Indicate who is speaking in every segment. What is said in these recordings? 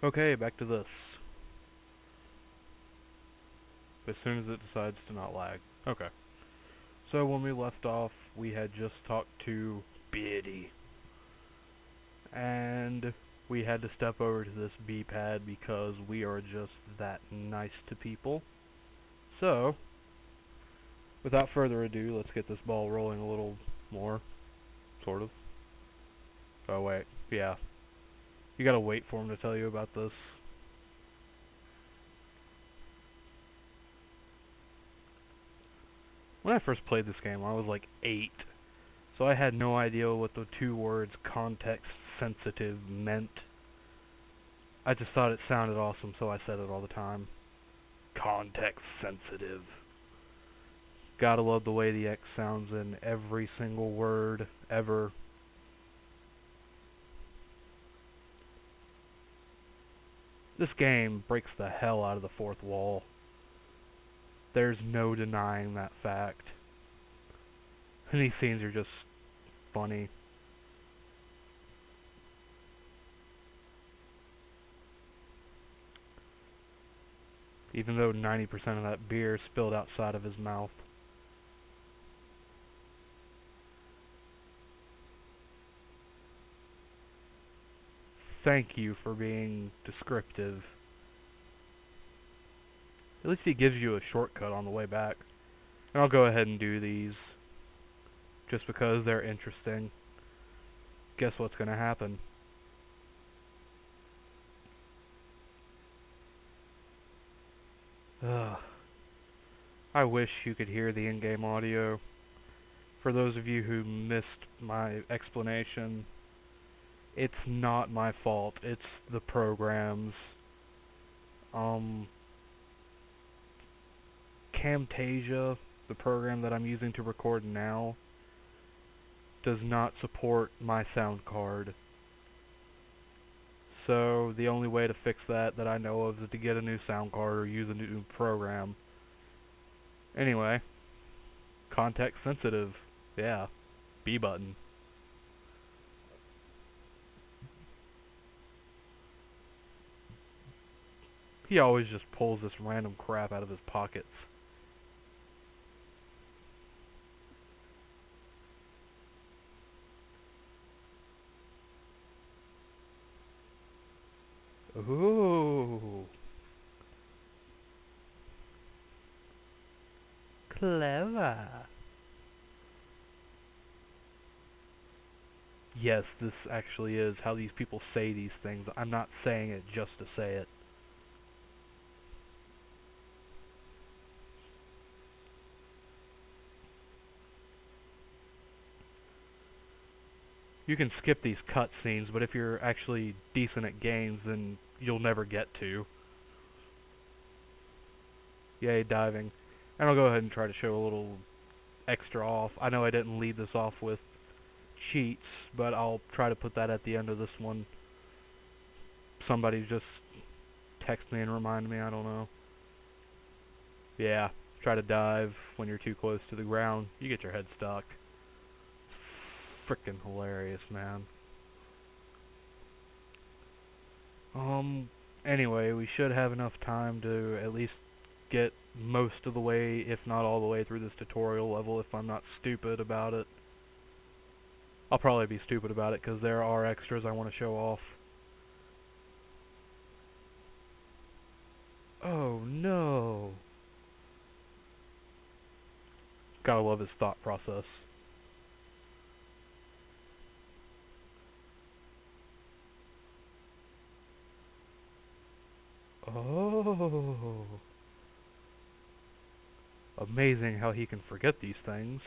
Speaker 1: Okay, back to this. As soon as it decides to not lag. Okay. So when we left off, we had just talked to Biddy. And we had to step over to this B pad because we are just that nice to people. So, without further ado, let's get this ball rolling a little more. Sort of. Oh, wait. Yeah. You gotta wait for him to tell you about this. When I first played this game, I was like 8. So I had no idea what the two words context sensitive meant. I just thought it sounded awesome, so I said it all the time. Context sensitive. Gotta love the way the X sounds in every single word ever. This game breaks the hell out of the fourth wall. There's no denying that fact. And these scenes are just funny. Even though 90% of that beer spilled outside of his mouth. Thank you for being descriptive. At least he gives you a shortcut on the way back. And I'll go ahead and do these just because they're interesting. Guess what's gonna happen? Ugh. I wish you could hear the in-game audio. For those of you who missed my explanation, it's not my fault. It's the program's. Camtasia, the program that I'm using to record now, does not support my sound card. So the only way to fix that I know of is to get a new sound card or use a new program. Anyway, context sensitive. Yeah, B button. He always just pulls this random crap out of his pockets. Ooh. Clever. Yes, this actually is how these people say these things. I'm not saying it just to say it. You can skip these cutscenes, but if you're actually decent at games, then you'll never get to. Yay, diving. And I'll go ahead and try to show a little extra off. I know I didn't lead this off with cheats, but I'll try to put that at the end of this one. Somebody just text me and remind me, I don't know. Yeah, try to dive when you're too close to the ground. You get your head stuck. Frickin' hilarious, man. Anyway, we should have enough time to at least get most of the way, if not all the way through this tutorial level if I'm not stupid about it. I'll probably be stupid about it because there are extras I want to show off. Oh no. Gotta love his thought process. Oh. Amazing how he can forget these things.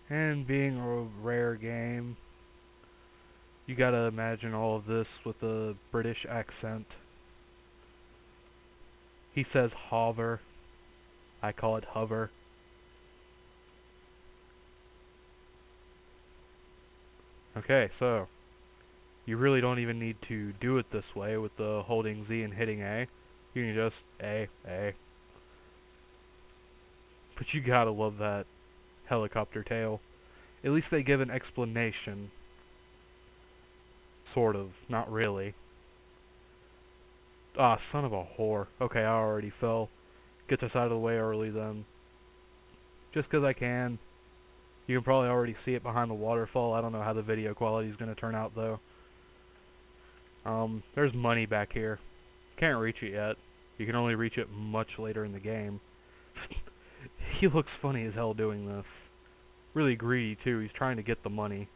Speaker 1: And being a rare game, you gotta imagine all of this with a British accent. He says hover. I call it hover. Okay, so You really don't even need to do it this way with the holding Z and hitting A. You can just A. But you gotta love that helicopter tail. At least they give an explanation. Sort of. Not really. Ah, son of a whore. Okay, I already fell. Get this out of the way early then. Just 'cause I can. You can probably already see it behind the waterfall. I don't know how the video quality is going to turn out though. There's money back here. Can't reach it yet. You can only reach it much later in the game. He looks funny as hell doing this. Really greedy too. He's trying to get the money.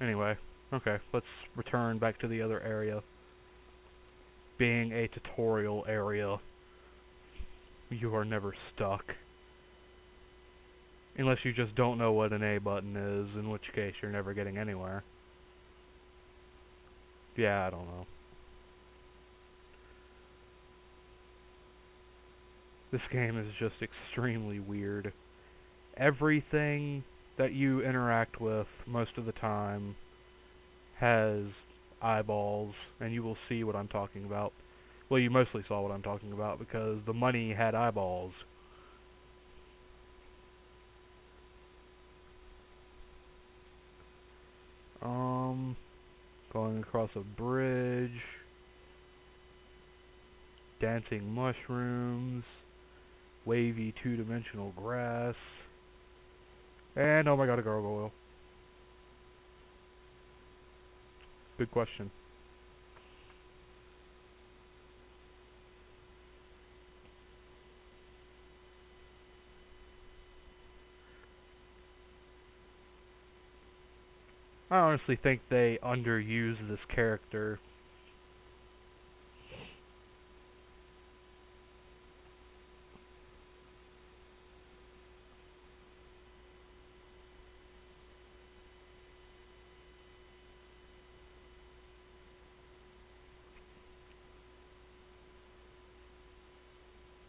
Speaker 1: Anyway, okay, let's return back to the other area. Being a tutorial area, you are never stuck. Unless you just don't know what an A button is, in which case you're never getting anywhere. Yeah, I don't know. This game is just extremely weird. Everything that you interact with most of the time has eyeballs, and you will see what I'm talking about. Well, you mostly saw what I'm talking about because the money had eyeballs. Going across a bridge, dancing mushrooms, wavy two-dimensional grass, and oh my god, a gargoyle. Good question. I honestly think they underuse this character.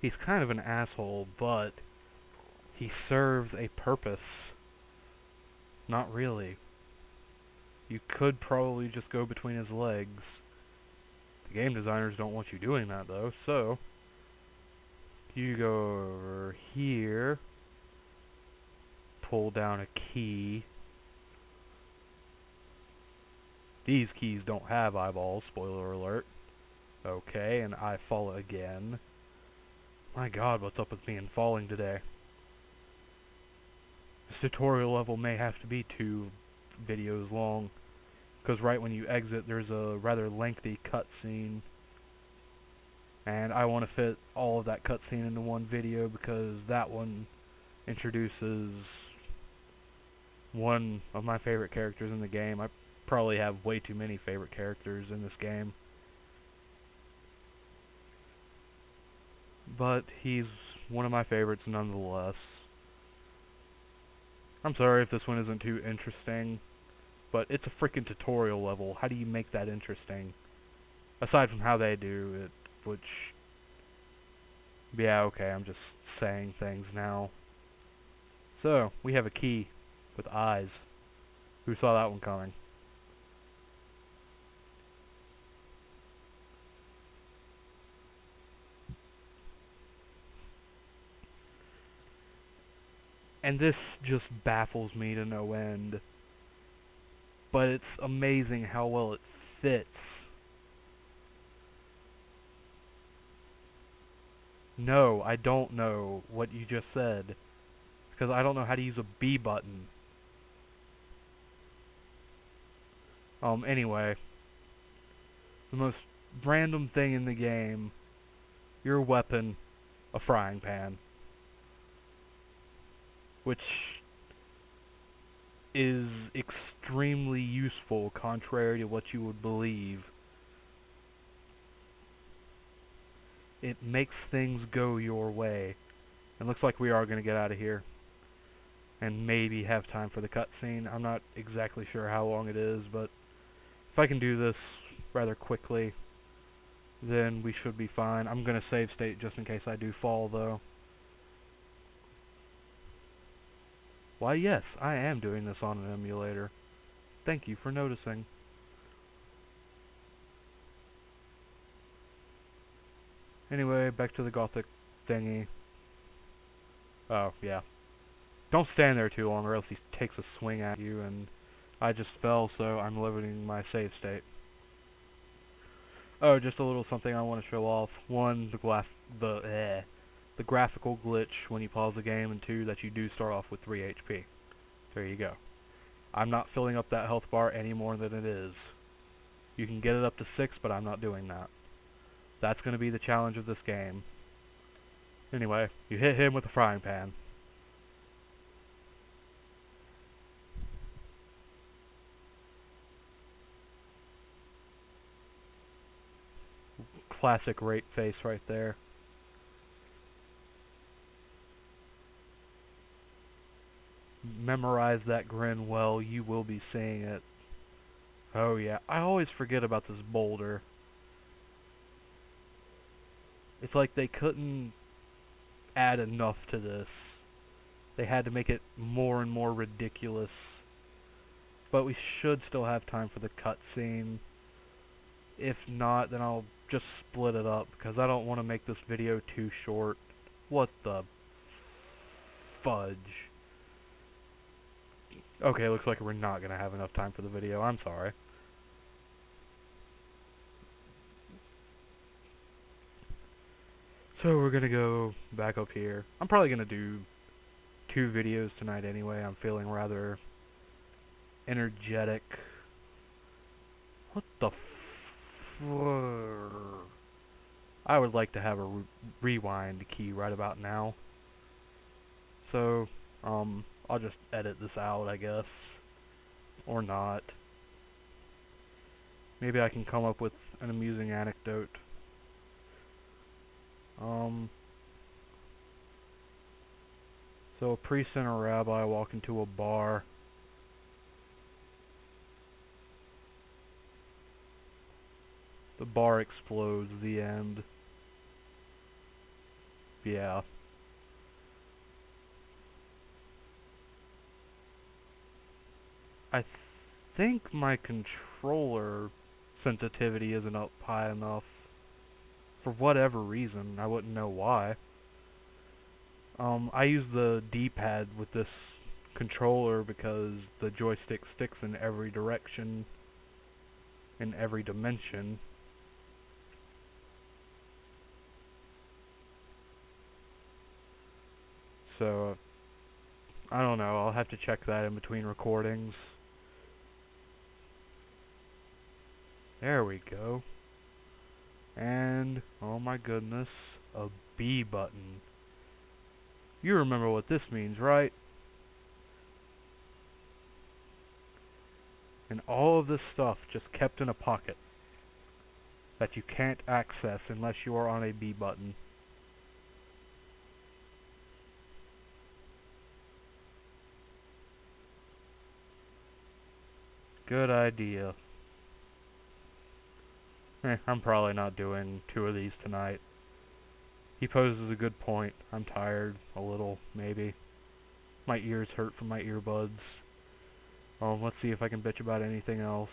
Speaker 1: He's kind of an asshole, but he serves a purpose. Not really. You could probably just go between his legs. The game designers don't want you doing that though, so you go over here, pull down a key. These keys don't have eyeballs, spoiler alert. Okay, and I fall again. My god, what's up with me and falling today? This tutorial level may have to be 2 videos long, because right when you exit there's a rather lengthy cutscene, and I want to fit all of that cutscene into one video because that one introduces one of my favorite characters in the game. I probably have way too many favorite characters in this game, but he's one of my favorites nonetheless. I'm sorry if this one isn't too interesting, but it's a freaking tutorial level. How do you make that interesting? Aside from how they do it, which... yeah, okay, I'm just saying things now. So, we have a key with eyes. Who saw that one coming? And this just baffles me to no end. But it's amazing how well it fits. No, I don't know what you just said, because I don't know how to use a B button. Anyway, the most random thing in the game, your weapon, a frying pan, which is extremely useful contrary to what you would believe. It makes things go your way. It looks like we are going to get out of here and maybe have time for the cutscene. I'm not exactly sure how long it is, but if I can do this rather quickly, then we should be fine. I'm going to save state just in case I do fall, though. Why, yes, I am doing this on an emulator. Thank you for noticing. Anyway, back to the gothic thingy. Oh, yeah. Don't stand there too long or else he takes a swing at you, and I just fell, so I'm limiting my save state. Oh, just a little something I want to show off. One, the graphical glitch when you pause the game, and two, that you do start off with 3 HP. There you go. I'm not filling up that health bar any more than it is. You can get it up to 6, but I'm not doing that. That's going to be the challenge of this game. Anyway, you hit him with a frying pan. Classic rape face right there. Memorize that grin well, you will be seeing it. Oh yeah, I always forget about this boulder. It's like they couldn't add enough to this. They had to make it more and more ridiculous. But we should still have time for the cutscene. If not, then I'll just split it up, because I don't want to make this video too short. What the fudge? Okay, looks like we're not going to have enough time for the video. I'm sorry. So we're going to go back up here. I'm probably going to do 2 videos tonight anyway. I'm feeling rather energetic. What the I would like to have a rewind key right about now. So, I'll just edit this out, I guess. Or not. Maybe I can come up with an amusing anecdote. So a priest and a rabbi walk into a bar. The bar explodes, the end. Yeah. I think my controller sensitivity isn't up high enough. For whatever reason, I wouldn't know why. I use the D-pad with this controller because the joystick sticks in every direction, in every dimension. So, I don't know, I'll have to check that in between recordings. There we go. And, oh my goodness, a B button. You remember what this means, right? And all of this stuff just kept in a pocket that you can't access unless you are on a B button. Good idea. I'm probably not doing 2 of these tonight. He poses a good point. I'm tired, a little, maybe. My ears hurt from my earbuds. Let's see if I can bitch about anything else.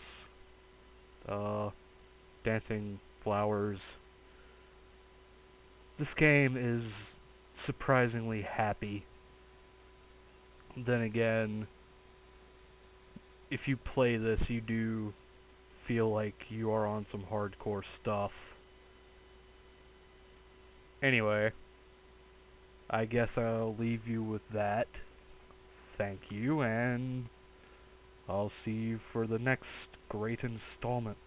Speaker 1: Dancing flowers. This game is surprisingly happy. Then again, if you play this, you do feel like you are on some hardcore stuff. Anyway, I guess I'll leave you with that. Thank you, and I'll see you for the next great installment.